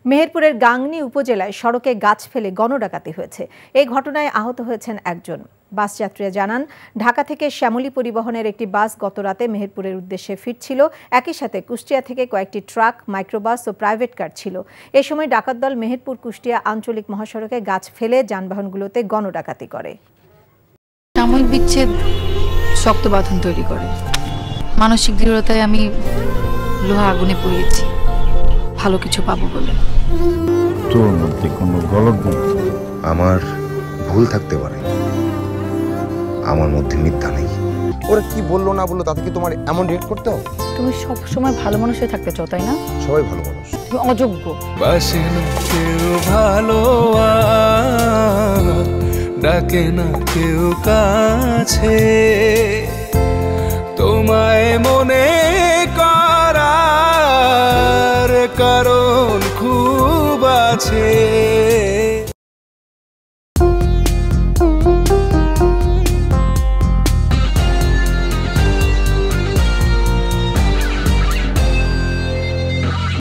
মেহেরপুরের গাংনী উপজেলায় সড়কে গাছ ফেলে গণডাকাতি হয়েছে। এই ঘটনায় আহত হয়েছেন একজন। বাস যাত্রীরা জানান, ঢাকা থেকে শ্যামলী পরিবহনের একটি বাস গতরাতে মেহেরপুরের উদ্দেশ্যে ফিরছিল। একই সাথে কুষ্টিয়া থেকে কয়েকটি ট্রাক, মাইক্রোবাস ও প্রাইভেট কার ছিল। এ সময় ডাকাত দল মেহেরপুর কুষ্টিয়া আঞ্চলিক মহাসড়কে গাছ ফেলে যানবাহনগুলোতে গণডাকাতি করে। সাময়িক বিচ্ছেদ শক্ত বাঁধন তৈরি করে। মানসিক দৃঢ়তায় আমি লোহা আগুনে পুড়িয়েছি, ভালো কিছু পাবো বলে। তোর মধ্যে কোনো গলদ নেই। আমার ভুল থাকতে পারে, আমার মধ্যে মিথ্যা নেই। ওরা কি বললো না বললো তাতে কি তোমার এমন রিয়েক্ট করতে হবে? তুমি সব সময় ভালো মানুষ হয়ে থাকতে চাও, তাই না? সবাই ভালো মানুষ, তুমি অযোগ্য। বাসে না কেউ ভালো, ডাকে না কেউ কাছে, তোমায় মনে করার কারণ খুব আছে।